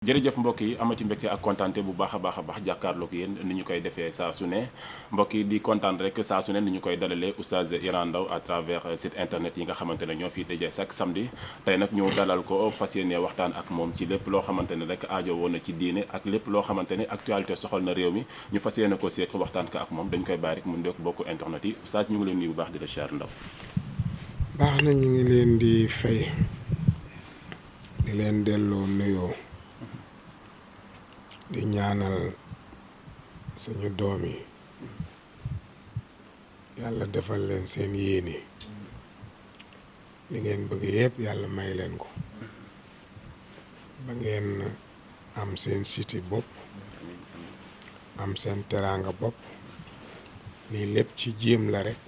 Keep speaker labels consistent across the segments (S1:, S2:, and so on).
S1: jërëjëf mbokk yi amati mbégte ak kontaante bu baax a baax jàkkaarloog yéen ni ñu koy defee saa su ne mbokk yi di kontaan rek saa su ne ni ñu koy dalalee oustaz Iran Ndao à travers site internet yi nga xamante ne ñoo fiy daje chaque samedi tey nag ñu dalal ko fas yéene waxtaan ak moom ci lépp loo xamante ne rek aajo woon na ci diine ak lépp loo xamante ne actualité soxal na réew mi ñu fas yéene ko seet waxtaan ko ak moom dañu koy bàyyi rek mu ndekk bokk internet yi oustaz ñu ngi leen nuyu bu baax di la siyaar Ndao.
S2: baax na ñu ngi leen di fay di leen delloo nuyoo di ñaanal suñu doom yi yàlla defal leen seen yéene li ngeen bëgg yëpp yàlla may leen ko ba ngeen am seen siti bopp am seen teraanga bopp lii lépp ci jéem la rek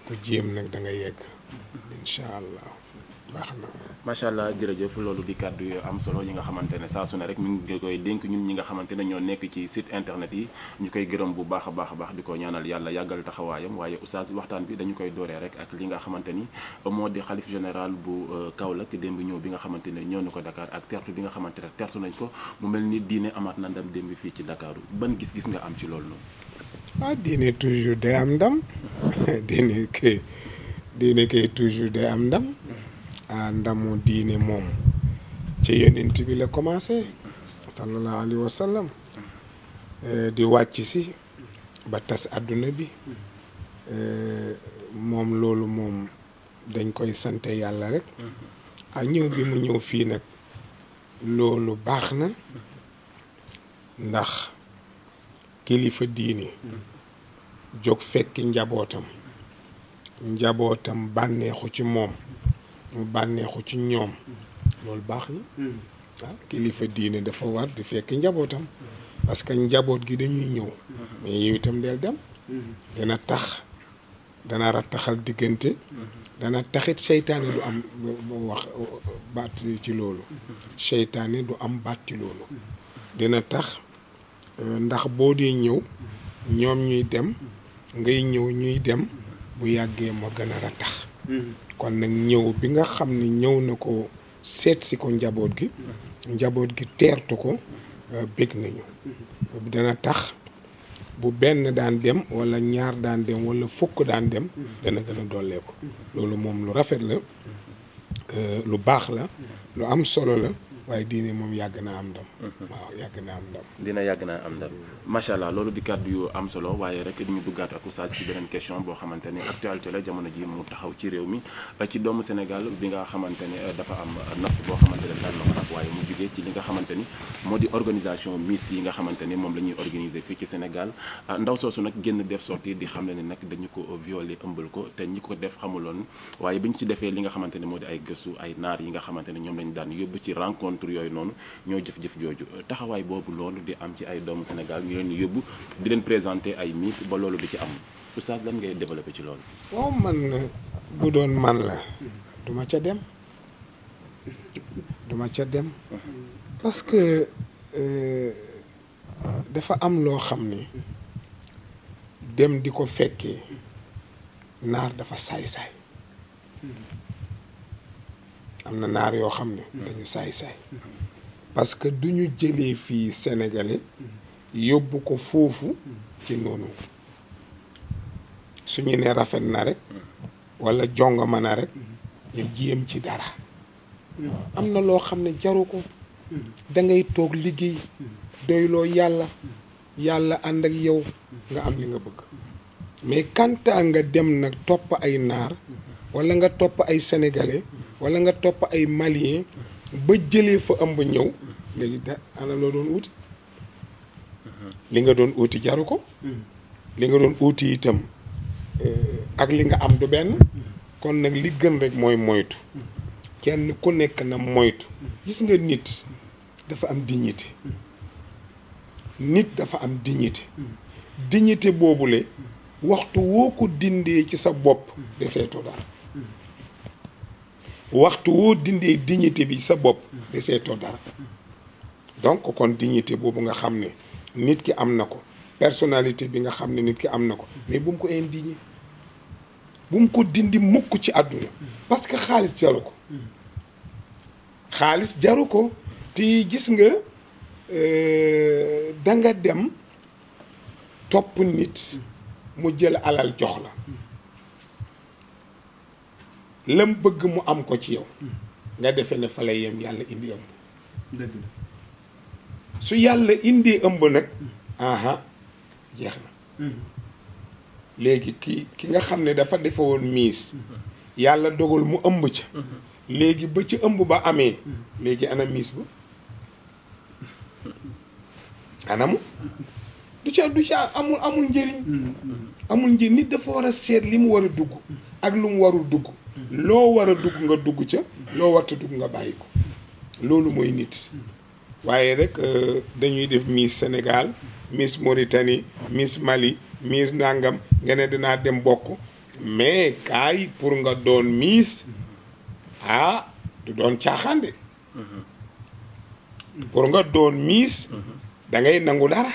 S2: ku jéem nag da nga yegg incha allah baax na.
S1: macha allah jërëjëf loolu di kàddu yu am solo yi nga xamante ne saa su ne rek mi ngi koy dénk ñun ñi nga xamante ne ñoo nekk ci site internet yi ñu koy gërëm bu baax a baax di ko ñaanal yàlla yàggal taxawaayam waaye oustaz waxtaan bi dañu koy dooree rek ak li nga xamante ni moo di xalif général bu Kaolack démb ñëw bi nga xamante ne ñëw na ko Dakar ak tertu bi nga xamante ne tertu nañ ko mu mel ni diine amaat na ndam démb fii ci Dakar ban gis-gis nga am ci loolu noonu.
S2: diine toujours day am ndam diine kay toujours day am ndam. ndamu diine moom ci yonent bi la commencé sallallahu alayhi wa sallam di wàcc si ba tas àdduna bi moom loolu moom dañ koy sante yàlla rek ñëw bi mu ñëw fii nag loolu baax na ndax kilifa diine jóg fekki njabootam bànneexu ci moom mu bànneexu ci ñoom loolu baax na waaw kilifa diine dafa war di fekk njabootam parce que njaboot gi dañuy ñëw mais yow itam del dem dana tax dana rattaxal diggante dana taxit seytaane du am wax baat ci loolu seytaane du am baat ci loolu dina tax ndax boo dee ñëw ñoom ñuy dem ngay ñëw ñuy dem bu yàggee moo gën a rattax kon nag ñëw bi nga xam ne ñëw na ko seet si ko njaboot gi teertu ko bég nañu dana tax bu benn daan dem wala ñaar daan dem wala fukk daan dem dana gën a dolleeku loolu moom lu rafet la lu baax la lu am solo la waaye diine moom yàgg naa am ndam waaw yàgg naa am ndam
S1: dina yàgg naa am ndam macha allah loolu di kàddu yu am solo waaye rek dañu duggaat ak oustaz ci beneen question boo xamante ne actualité la jamono ji mu taxaw ci réew mi ci doomu Sénégal bi nga xamante ne dafa am natt boo xamante ne daal na ko nag waaye mu jugee ci li nga xamante ni moo di organisation Miss yi nga xamante ni moom la ñuy organiser fii ci Sénégal ndaw soosu nag génn def sortie di xam ne nag dañu ko violé ëmbal ko te ñi ko def xamuloon waaye bi ñu ci defee li nga xamante ne moo di ay gëstu ay naar yi nga xamante ne ñoom lañu daan yóbbu ci rencontre yooyu noonu ñoo jëf-jëf jooju taxawaay boobu loolu di am ci ay doomu Sénégal ñu leen di yóbbu di leen présenter ay Miss ba loolu di ci am oustaz lan ngay développé ci loolu.
S2: waaw man bu doon man la duma ca dem parce que dafa am loo xam ni dem di ko fekkee naar dafa saay-saay am na naar yoo xam ne dañu saay-saay parce que du ñu jëlee fii sénégalais yóbbu ko foofu ci noonu suñu ne rafet na rek walla jongama na rek ñu jéem ci dara am na loo xam ne jaru ko da ngay toog liggéey doyloo yàlla ànd ak yow nga am li nga bëgg mais kanta nga dem nag topp ay naar walla nga topp ay sénégalais walla nga topp ay malien ba jëlee fa ëmb ñëw léegi da ana loo doon uuti li nga doon uuti jaru ko li nga doon uuti itam ak li nga am du benn kon nag li gën rek mooy moytu kenn ku nekk na moytu gis nga nit dafa am dignité dignité boobule waxtu woo ko dindee ci sa bopp deseetoo dara waxtu woo dindee dignité bi sa bopp deseetoo dara donc kon dignité boobu nga xam ne nit ki am na ko personnalité bi nga xam ne nit ki am na ko mais bu mu ko indigné bu mu ko dindi mukk ci àdduna parce que xaalis jaru ko te gis nga da nga dem topp nit mu jël alal jox la lam bëgg mu am ko ci yow nga defe ne fa lay yem yàlla indi ëmb
S3: dëgg la
S2: su yàlla indi ëmb nag aha jeex na léegi ki nga xam ne dafa defe woon miis yàlla dogal mu ëmb ca léegi ba ci ëmb ba amee léegi ana miis ba anamu du ca amul njëriñ amul njëriñ nit dafa war a seet li mu war a dugg ak lu mu warul dugg loo war a dugg nga dugg ca loo warta dugg nga bàyyi ko loolu mooy nit waaye rek dañuy def Miss Sénégal Miss Mauritanie Miss Mali Miss Nangam nga ne dinaa dem bokk mais kaay pour nga doon Miss du doon caaxaan de pour nga doon Miss da ngay nangu dara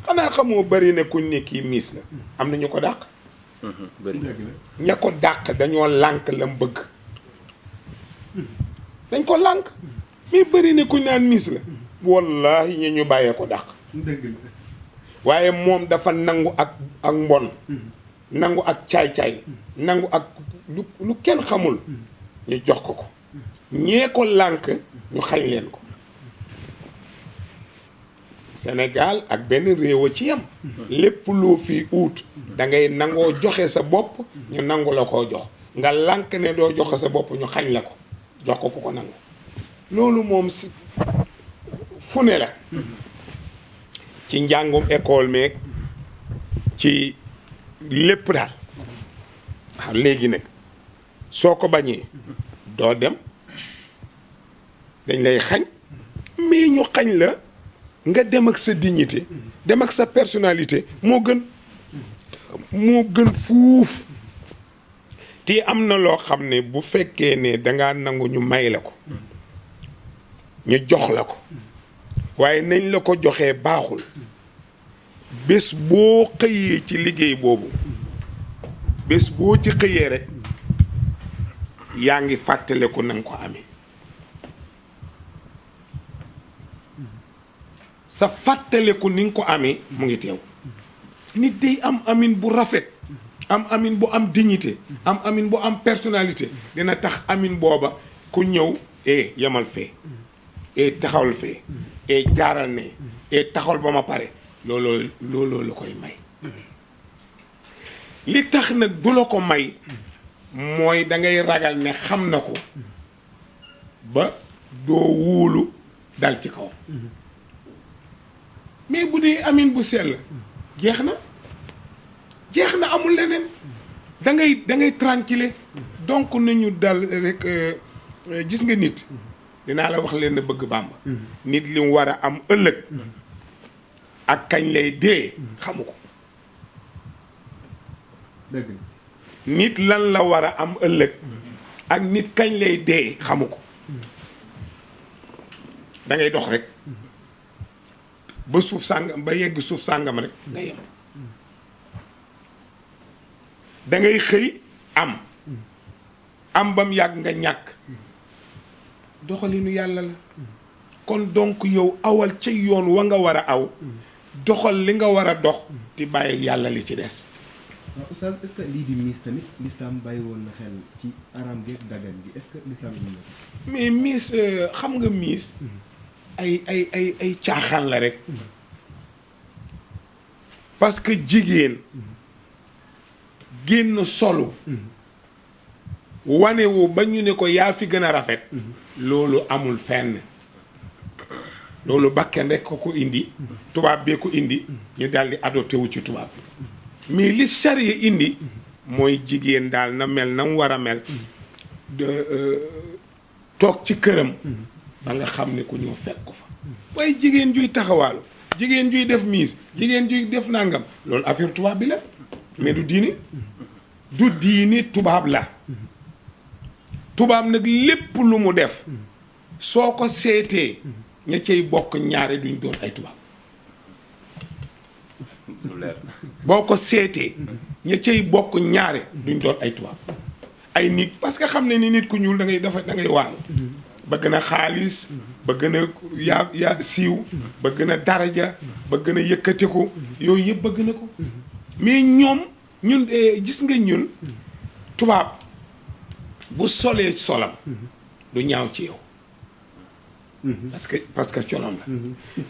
S2: xanaa xamoo bari ne kuñ ne kii Miss la am na ñu ko dàq ña ko dàq dañoo lànk lam bëgg dañ ko lànk mais bari ne kuñ naan Miss la wallahi ñu bàyyee ko dàq waaye moom dafa nangu ak mbon nangu ak caay-caay nangu ak lu kenn xamul ñu jox ko ñee ko lànk ñu xañ leen ko Sénégal ak benn réew a ci yam lépp loo fi uut da ngay nangoo joxe sa bopp ñu nangu la koo jox nga lànk ne doo joxe sa bopp ñu xañ la ko jox ko ku ko nangu loolu moom si fu ne la ci njàngum école meeg ci lépp daal waaw léegi nag soo ko bañee doo dem dañ lay xañ mais ñu xañ la nga dem ak sa dignité dem ak sa personnalité moo gën fuuf te am na loo xam ne bu fekkee ne dangaa nangu ñu may la ko ñu jox la ko waaye nañ la ko joxee baaxul bés boo xëyee ci liggéey boobu bés boo ci xëyee rek yaa ngi fàttale ko na nga ko amee sa fàttaleku ni nga ko amee mu ngi teew nit day am amin bu rafet am amin bu am dignité am amin bu am personnalité dina tax amin booba ku ñëw yamal fee taxawal fee jaaral ne taxawal ba ma pare looloo la koy may li tax nag du la ko may mooy da ngay ragal ne xam na ko ba doo wóolu dal ci kaw mais bu dee amin bu sell jeex na amul leneen da ngay tranquille donc nañu dal rek gis nga nit dinaa la wax leen bëgg Bàmba nit li mu war a am ëllëg ak kañ lay dee xamu ko
S3: dëgg
S2: nit lan la war a am ëllëg ak nit kañ lay dee xamu ko da ngay dox rek ba suuf sàngam ba yegg suuf sàngam rek nga yem da ngay xëy am bam yàgg nga ñàkk doxalinu yàlla la kon donc yow awal ca yoon wa nga war a aw doxal li nga war a dox ti bàyyi yàlla li ci des.
S3: waaw oustaz est-ce que lii di miis tamit l'islam bàyyi woon na xel ci aram gi ak dagan gi est-ce que l'islam yi
S2: mais miis xam nga miis ay caaxaan la rek parce que jigéen génn solu wanewu ba ñu ne ko yaa fi gën a rafet loolu amul fenn loolu bakken rek ko indi tubaab bee ko indi ñu daal di adopté wu ci tubaab mais li charia indi mooy jigéen daal na mel na mu war a mel toog ci këram ba nga xam ne ku ñëw fekk ko fa waaye jigéen juy taxawaalu jigéen juy def miis jigéen juy def nangam loolu affaire tubaab bi la mais du diini tubaab la tubaab nag lépp lu mu def soo ko seetee ña cay bokk ñaare duñ doon ay tubaab boo ko seetee ña cay bokk ñaare duñ doon ay tubaab ay nit parce que xam ne ni nit ku ñuul da ngay waaru bëgg na xaalis bëgg na yaa siiw bëgg na daraja bëgg na yëkkatiku yooyu yëpp bëgg na ko mais ñun gis nga ñun tubaab bu solee solam du ñaaw ci yow parce que colom la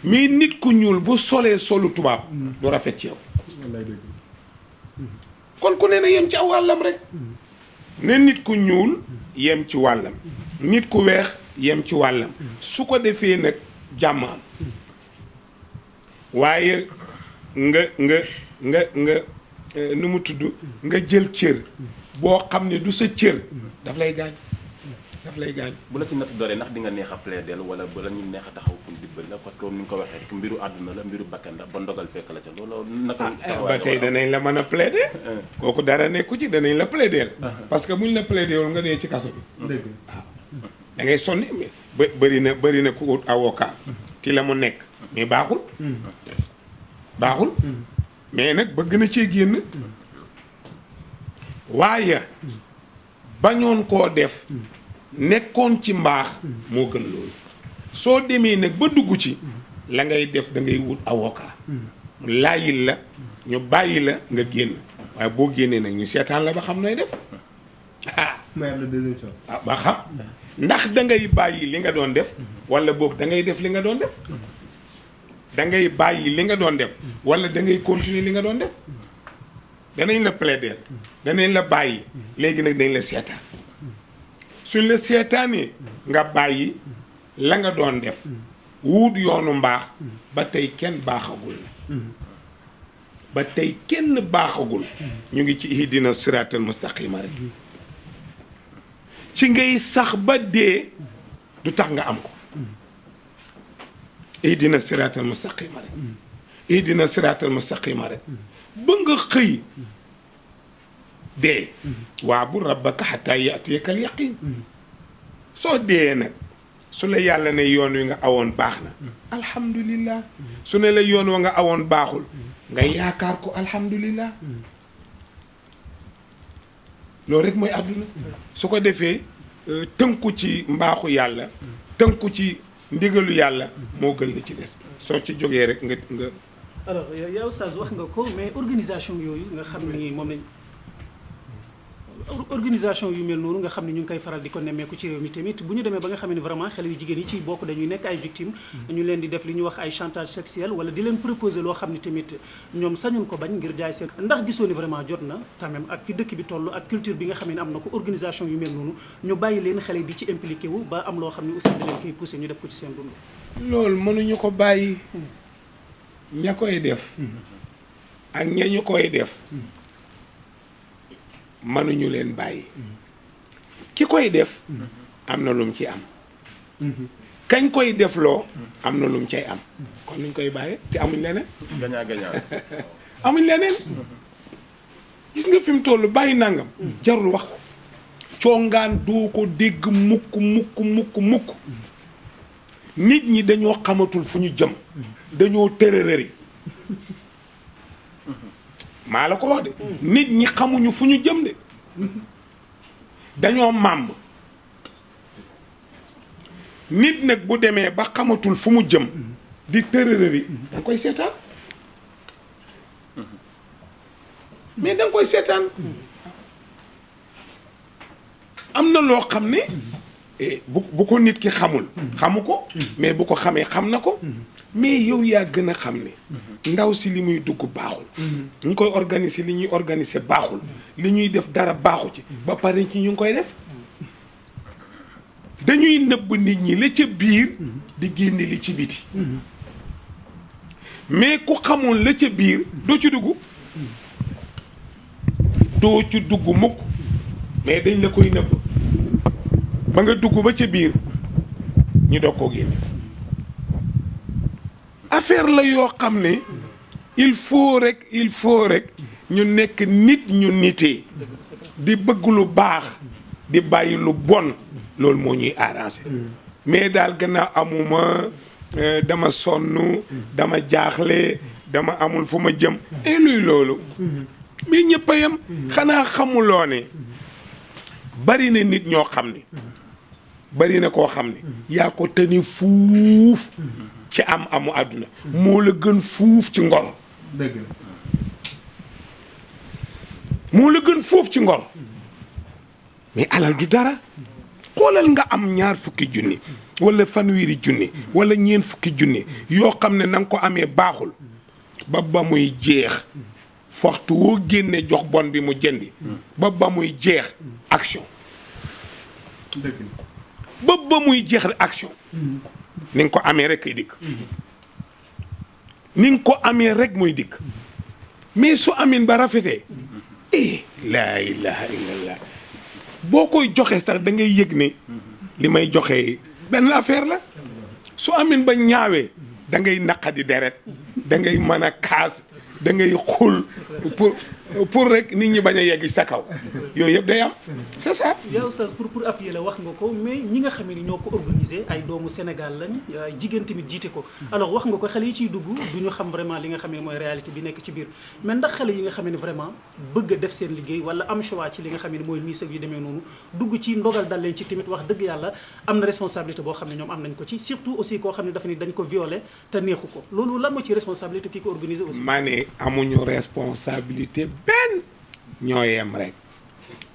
S2: mais nit ku ñuul bu solee solu tubaab du rafet ci yow kon ku ne na yem ci aw wàllam rek ne nit ku ñuul yem ci wàllam nit ku weex yem ci wàllam su ko defee nag jàmm am waaye nga nu mu tudd nga jël cër boo xam ne du sa cër daf lay gaañ
S1: bu la ci natt doole ndax di nga neex a plaidel wala bu la ñu neex a taxaw pour dimbali la parce que ni nga ko waxee rek mbiru àdduna la mbiru bakkan la ba ndogal fekk la ca loolu naka
S2: ba tey danañ la mën a plaider kooku dara nekku ci danañ la plaider parce que buñ la plaider woon nga dee ci kaso bi waaw da ngay sonni mais bëri na ku ut avocat ti la mu nekk mais baaxul mais nag bëgg na cee génn waaye bañoon koo def nekkoon ci mbaax moo gën loolu soo demee nag ba dugg ci la ngay def da ngay wut avocat mu laayil la ñu bàyyi la nga génn waaye boo génnee nag ñu seetaan la ba xam nooy def ba xam ndax da ngay bàyyi li nga doon def wala boog da ngay def li nga doon def da ngay bàyyi li nga doon def wala da ngay continuer li nga doon def danañ la plaider danañ la bàyyi léegi nag dañ la seetaan suñ la seetaanee nga bàyyi la nga doon def wuut yoonu mbaax ba tey kenn baaxagul la ba tey kenn baaxagul ñu ngi ci ihdina siraatal mustaqima rek ci ngay sax ba dee du tax nga am ko ihdina siraatal mustaqima rek ihdina siraatal mustaqima rek ba nga xëy dee waa bu rabbaka xataa yatiyaka al yaqin soo dee nag su la yàlla ne yoon wi nga awoon baax na alhamdulillah su ne la yoon wa nga awoon baaxul nga yaakaar ko alhamdulillah loolu rek mooy àdduna su ko defee tënku ci mbaaxu yàlla tënku ci ndigalu yàlla moo gën la ci des soo ci jógee rek nga
S4: alors yow Oustaz wax nga ko mais organisation yooyu nga xam ni moom lañ organisation yu mel noonu nga xam ne ñu ngi koy faral di ko nemmeeku ci réew mi tamit bu ñu demee ba nga xam ne vraiment xale yu jigéen yi ciy bokk dañuy nekk ay victimes ñu leen di def li ñuy wax ay chantage sexuel wala di leen proposer loo xam ne tamit ñoom sañuñ ko bañ ngir jaay seen ndax gisoo ni vraiment jot na quand même ak fi dëkk bi toll ak culture bi nga xam ne am na ko organisation yu mel noonu ñu bàyyi leen xale yi di ci impliqué wu ba am loo xam ne aussi da leen koy poussé ñu def ko ci seen dund.
S2: loolu mënuñu ko bàyyi ña koy def ak ña ñu koy def mënuñu leen bàyyi ki koy def am na lum ci am kañ koy defloo am na lum cay am kon nuñ koy bàyyi te amuñ leneen
S1: gagnant
S2: amuñ leneen gis nga fi mu toll bàyyi nangam jarul wax congaan doo ko dégg mukk nit ñi dañoo xamatul fu ñu jëm dañoo tërërëri maa la ko wax de nit ñi xamuñu fu ñu jëm de dañoo màmb nit nag bu demee ba xamatul fu mu jëm di tërërëri da nga koy seetaan mais da nga koy seetaan am na loo xam ne bu ko nit ki xamul xamu ko mais bu ko xamee xam na ko mais yow yaa gën a xam ne ndaw si li muy dugg baaxul ñu koy organiser li ñuy organiser baaxul li ñuy def dara baaxu ci ba pare ci ñu ngi koy def dañuy nëbb nit ñi la ca biir di génne li ci biti mais ku xamul la ca biir doo ci dugg mukk mais dañ la koy nëbb ba nga dugg ba ca biir ñu doog koo génne affaire la yoo xam ne il faut rek ñu nekk nit ñu nitee di bëgg lu baax di bàyyi lu bon loolu moo ñuy arrangé mais daal gannaaw amuma dama sonn dama jaaxle dama amul fu ma jëm et luy loolu mais ñëpp a yem xanaa xamuloo ne bari na nit ñoo xam ne bari na koo xam ne yaa ko tëni fuuf ci amu àdduna moo la gën fuuf ci ngor
S3: dëgg la
S2: moo la gën fuuf ci ngor mais alal du dara xoolal nga am 20 junni wala 100 junni wala 40 junni yoo xam ne na nga ko amee baaxul ba muy jeex waxtu woo génne jox bon bi mu jëndi ba muy jeex action
S3: dëgg la
S2: ba muy jeex action ni nga ko amee rek kay dikk ni nga ko amee rek muy dikk mais su amin ba rafetee laa ilaha illallah boo koy joxe sax da ngay yëg ne li may joxe benn affaire la su amin ba ñaawee da ngay naqadi deret da ngay mën a kaas da ngay xul pour rek nit ñi bañ a yegg sa kaw yooyu yëpp day am c'est ça.
S4: yow Oustaz pour appuyer la wax nga ko mais ñi nga xam ne ñoo ko organisé ay doomu Sénégal lañ jigéen tamit jiite ko alors wax nga ko xale yi ciy dugg du ñu xam vraiment li nga xam ne mooy réalité bi nekk ci biir mais ndax xale yi nga xam ne vraiment bëgg a def seen liggéey wala am choix ci li nga xam ne mooy miis ak yu demee noonu dugg ci ndogal dal leen ci tamit wax dëgg yàlla am na responsabilité boo xam ne ñoom am nañ ko ci surtout aussi koo xam ne dafa ni dañ ko violé te neexu ko loolu lan moo ci responsabilité kii ko organisé aussi.
S2: maa ne amuñu responsabilité benn ñoo yem rek.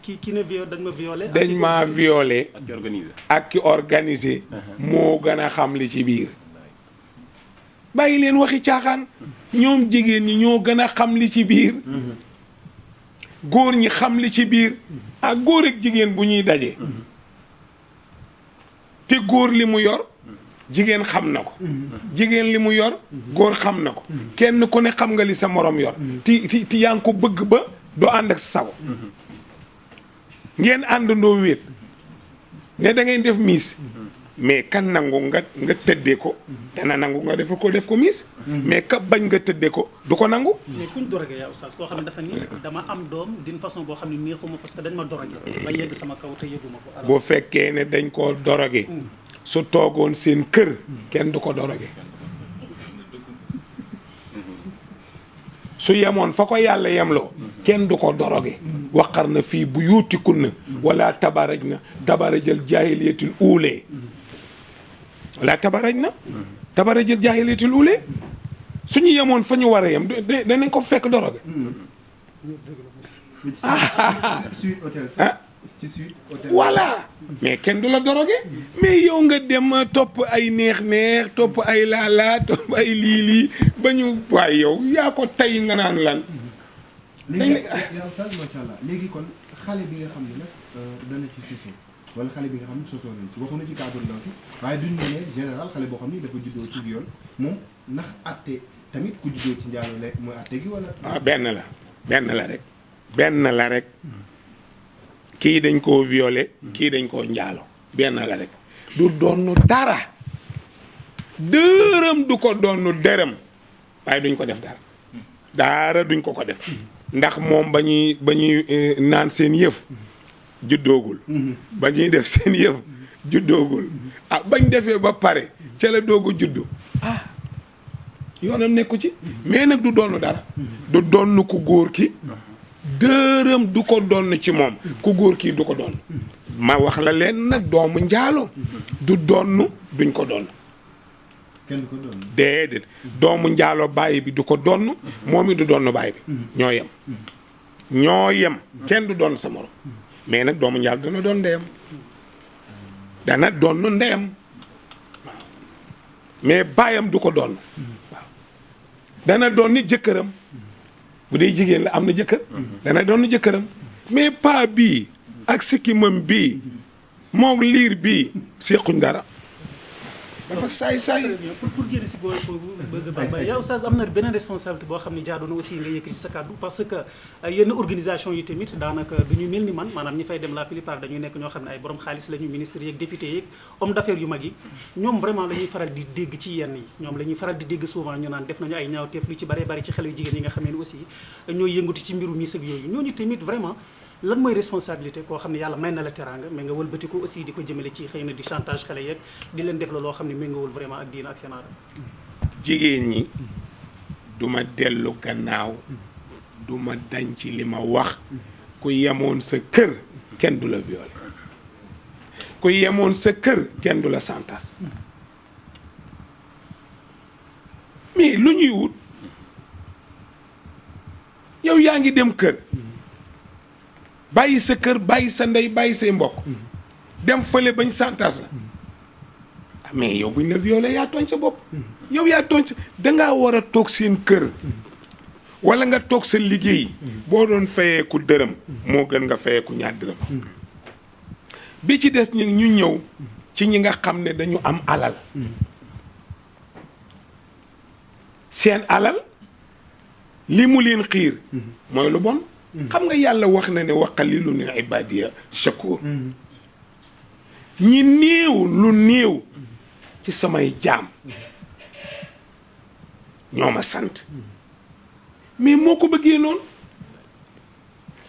S4: ki ne dañ ma violé.
S2: dañ maa violé
S1: ak ki organisé.
S2: ak ki organisé. moo gën a xam li ci biir. bàyyi leen waxi caaxaan. ñoom jigéen ñi ñoo gën a xam li ci biir. góor ñi xam li ci biir. ak góor ak jigéen bu ñuy daje. te góor li mu yor. jigéen xam na ko. jigéen li mu yor. góor xam na ko. kenn ku ne xam nga li sa morom yor. ti yaa ngi ko bëgg ba doo ànd ak sa sago. ngeen àndandoo wéet. ne da ngeen def miis. mais kan nangu nga tëddee ko. dana nangu nga def ko miis. mais ka bañ nga tëddee ko du ko nangu.
S4: mais kuñ dorogee yaa Oustaz koo xam ne dafa ni dama am doom d'une façon boo xam ne neexuma parce que dañ ma dorogee ba yegg sama kaw te yëguma ko.
S2: boo fekkee ne dañ koo dorogee. su toogoon seen kër kenn du ko doroge su yemoon fa ko yàlla yemloo kenn du ko doroge waqar na fii bu yuutikun na wala tabaraj na tabarajal jaahiliyatil uulee wala tabaraj na tabarajal jaahiliyatil uulee suñu yemoon fa ñu war a yem danañ ko fekk doroge voilà mais kenn du la doroge mais yow nga dem topp ay neex topp ay laala topp ay lii ba ñu waaye yow yaa ko tey nga naan lan.
S3: léegi yaa Oustaz macha allah léegi kon xale bi nga xam ne nag dana ci soso wala xale bi nga xam ne soso nañ ci waxuñu ci cadre ndaw si waaye duñ ne général xale boo xam ni dafa juddoo ci viol moom ndax atte tamit ku juddoo ci njaalo lekk mooy atte gi wala.
S2: waaw benn la rek. kii dañ koo violé kii dañ koo njaalo benn la rek du doonu dara dërëm du ko doonu dërëm waaye duñ ko def dara duñ ko def ndax moom ba ñuy naan seen yëf juddoogul ba ñuy def seen yëf juddoogul bañ defee ba pare ca la doogu juddu yoonam nekku ci mais nag du doonu dara du doonu ku góor ki dërëm du ko doon ci moom ku góor kii du ko doon ma wax la leen nag doomu njaalo du doon duñ ko doon
S3: kenn du ko doon
S2: déedéet doomu njaalo bàyyi bi du ko doon moom it du doon bàyyi bi ñoo yem kenn du doon sa morom mais nag doomu njaalo dana doon ndeyam waaw mais baayam du ko doon waaw dana doon ni jëkkëram bu dee jigéen la am na jëkkër dana doon jëkkëram mais paa bii ak sikkimam bii moom liir bii sequñ dara dafa saay
S4: pour génn si boo bëgg ba yow Oustaz am na beneen responsabilité boo xam ne jaadu na aussi nga yëkkati sa kàddu parce que yenn organisation yi tamit daanaka du ñu mel ni man maanaam ñi fay dem la plupart dañuy nekk ñoo xam ne ay borom xaalis la ñu ministres yeeg député yeeg homme d'affaires yu mag yi ñoom vraiment la ñuy faral di dégg ci yenn yi ñoom la ñuy faral di dégg souvent ñu naan def nañu ay ñaawteef lu ci bari ci xale yu jigéen yi nga xam ne aussi ñooy yëngatu ci mbiru miis ak yooyu ñooñu tamit vraiment lan mooy responsabilité koo xam ne yàlla may na la teraanga mais nga wëlbati ko aussi di ko jëmale ci xëy na di chantage xale yeeg di leen def la loo xam ne méngoowul vraiment ak diina ak seen aada.
S2: jigéen ñi duma dellu gannaaw duma dañ ci li ma wax ku yemoon sa kër kenn du la violé ku yemoon sa kër kenn du la santas mais lu ñuy wut yow yaa ngi dem kër bàyyi sa kër bàyyi sa ndey bàyyi say mbokk dem fële bañ santas la mais yow buñ la violé yaa tooñ sa bopp yow yaa tooñ sa dangaa war a toog seen kër wala nga toog sa liggéey boo doon fayeeku dërëm moo gën nga fayeeku ñaar dërëm bi ci des ñu ñëw ci ñi nga xam ne dañu am alal seen alal li mu leen xiir mooy lu bon xam nga yàlla wax na ne wa qalilun min ibadiya shakur ñi néew lu néew ci samay jaam ñoo ma sant mais moo ko bëggee noonu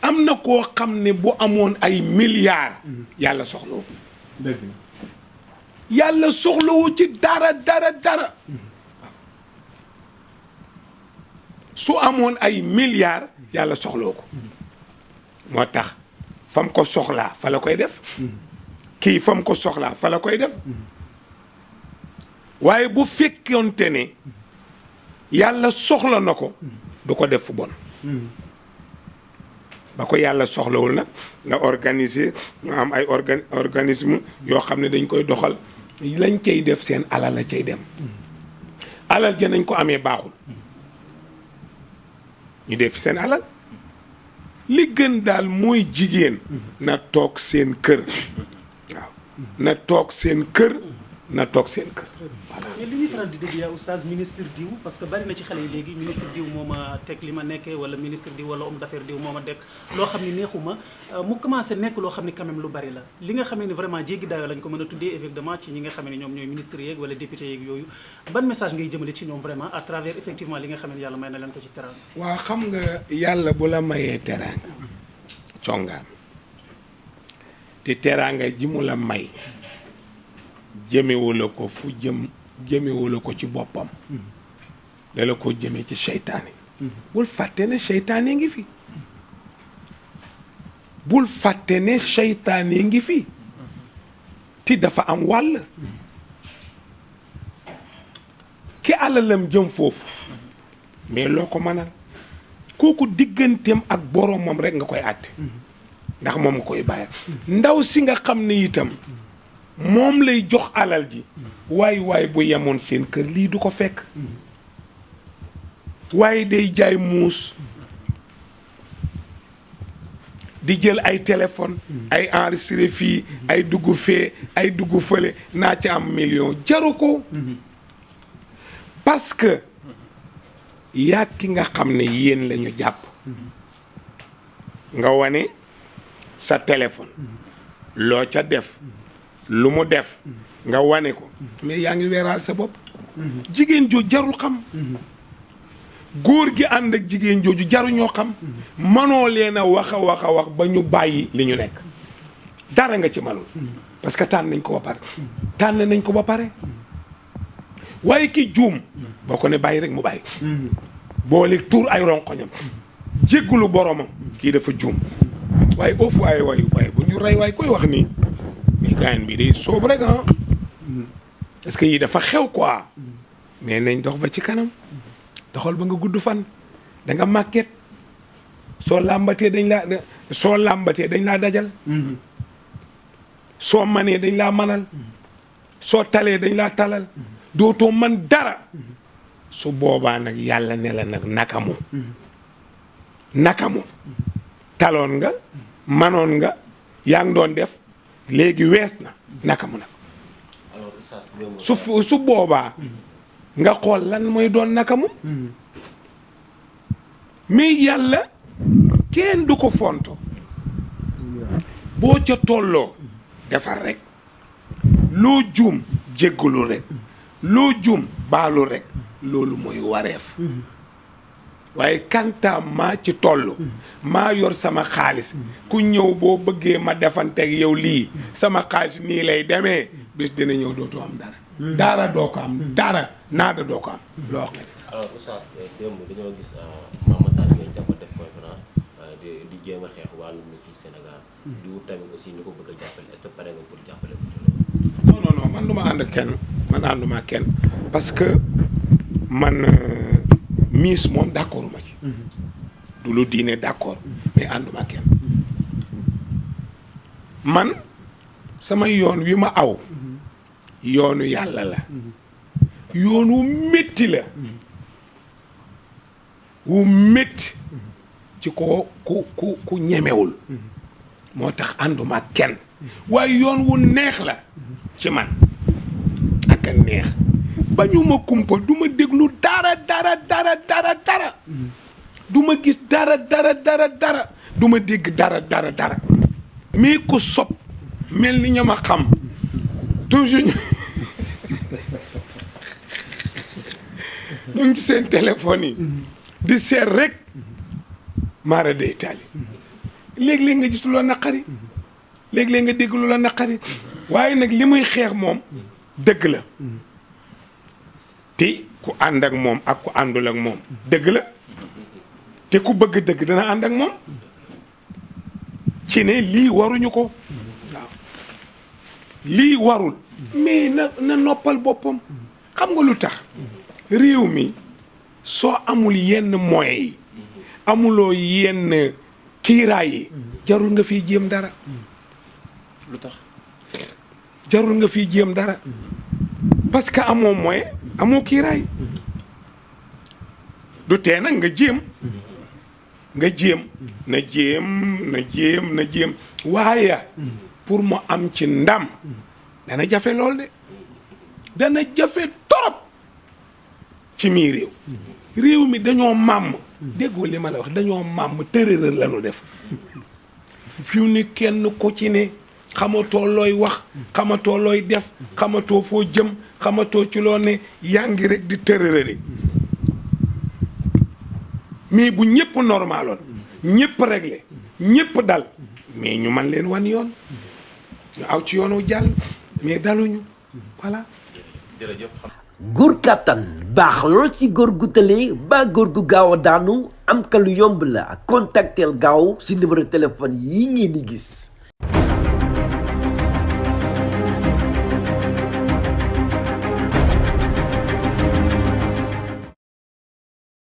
S2: am na koo xam ne bu amoon ay milliards yàlla soxlawu
S3: dëgg
S2: yàlla soxlawu ci dara su amoon ay milliards yàlla soxlawu ko moo tax fam ko soxlaa fa la koy def kii fam ko soxlaa fa la koy def waaye bu fekkonte ne yàlla soxla na ko du ko def fu bon ba ko yàlla soxlawul nag la organiser ñu am ay organisme yoo xam ne dañ koy doxal lañ cay def seen alal la cay dem alal ja nañ ko amee baaxul ñu def fi seen alal li gën daal mooy jigéen na toog seen kër waaw na toog seen kër na toog seen kër voilà.
S4: mais li ñuy faral di dégg yaa oustaz ministre diw parce que bari na ci xale yi léegi ministre diw moo ma teg li ma nekkee wala ministre diw wala homme d'affaires diw moo ma dekk loo xam ne neexuma mu commencé nekk loo xam ne quand même lu bari la li nga xam ne vraiment jéggi daayoo lañ ko mën a tuddee effectivement ci ñi nga xam ne ñoom ñooy ministres yeeg wala députés yeeg yooyu ban message ngay jëmale ci ñoom vraiment à travers effectivement li nga xam ne yàlla may na leen ko ci teraanga.
S2: waaw xam nga yàlla bu la mayee teraanga congaan te teraanga ji mu la may jëmewula ko fu jëmewula ko ci boppam dala ko jëmee ci seytaane bul fàtte ne seytaane ngi fi bul fàtte ne seytaane ngi fi ti dafa am wàll ki alalam jëm foofu mais loo ko mënal kooku digganteem ak boromam rek nga koy àtte ndax moom nga koy bàyyi ndaw si nga xam ne itam moom lay jox alal ji waay bu yemoon seen kër lii du ko fekk waaye day jaay muus di jël ay téléphone ay enregistré fii ay dugg fee ay dugg fële naa ci am million jaru ko parce que yaa ki nga xam ne yéen la ñu jàpp nga wane sa téléphone loo ca def lu mu def nga wane ko mais yaa ngi weeraal sa bopp jigéen jooju jarul xam góor gi ànd ak jigéen jooju jaruñoo xam manoo leen a wax ba ñu bàyyi li ñu nekk dara nga ci manul parce que tànn nañ ko ba pare waaye ki juum boo ko ne bàyyi rek mu bàyyi boole tuur ay ronkoñam jéggulu boromam kii dafa juum waaye oofu ay waay bu ñu rey waay koy wax nii mais gaayen bi day soob rek parce que yii dafa xew quoi mais nañ dox ba ci kanam doxal ba nga gudd fan da nga màgget soo làmbatee dañ laa dajal soo manee dañ laa manal soo talee dañ laa talal dootoo man dara su boobaa nag yàlla ne la nag nakamu taloon nga manoon nga yaa ngi doon def léegi wees na nakamu nag su boobaa nga xool lan mooy doon nakamu mais yàlla kenn du ko fonto boo ca tolloo defar rek loo juum jéggalu rek loo juum baalu rek loolu mooy wareef waaye kantaam maa ci toll maa yor sama xaalis ku ñëw boo bëggee ma defanteeg yow lii sama xaalis nii lay demee bés dina ñëw dootoo am dara doo ko am dara naada doo ko am loo wax nga de
S5: alors oustaz démb dañoo gis Mame Matar Gueye dafa def conférence di jéem a xeex wàllum fii Sénégal di wut tamit aussi ñu ko bëgg a jàppale est-ce que pare nga pour jàppale ko ci loolu
S2: non man du ma ànd ak kenn man ànduma ak kenn parce que man Miss moom d'accord ma ci du lu diine d'accord mais ànduma ak kenn man sama yoon wi ma aw yoonu yàlla la yoon wu métti la wu métti ci ku ñemewul moo tax ànduma ak kenn waaye yoon wu neex la ci man ak a neex ba ñu ma kumpa du ma déglu dara du ma gis dara du ma dégg dara mais ku sob mel ni ña ma xam toujours ñu ngi ci seen téléphone yi di seet rek maara day taali léeg-léeg nga gis lu la naqari léeg-léeg nga dégg lu la naqari waaye nag li muy xeex moom dëgg la te ku ànd ak moom ak ku àndul ak moom dëgg la te ku bëgg dëgg dana ànd ak moom ci ne lii waruñu ko waaw lii warul mais na noppal boppam xam nga lu tax réew mi soo amul yenn moyens yi amuloo yenn kiiraay yi jarul nga fiy jéem dara
S1: lu tax
S2: jarul nga fiy jéem dara parce que amoo moyen amoo kiiraay du tee nag nga jéem na jéem waaye pour mu am ci ndam dana jafe lool de dana jafe torop ci mii réew mi dañoo màmm déggoo li ma la wax dañoo màmm tërërër lañu def fi mu ne kenn ko ci ne xamatoo looy wax xamatoo looy def xamatoo foo jëm xamatoo ci loo ne yaa ngi rek di tërërëri mais bu ñëpp normaloon ñëpp réglé ñëpp dal mais ñu man leen wan yoon ñu aw ci yoonu jàll mais daluñu voilà.
S1: jërëjëf.
S6: góor kàttan baax lool ci góor gu tëlee ba góor gu gaaw a daanu am ka lu yomb la contactel gaaw ci numéro téléphone yi ngeen di gis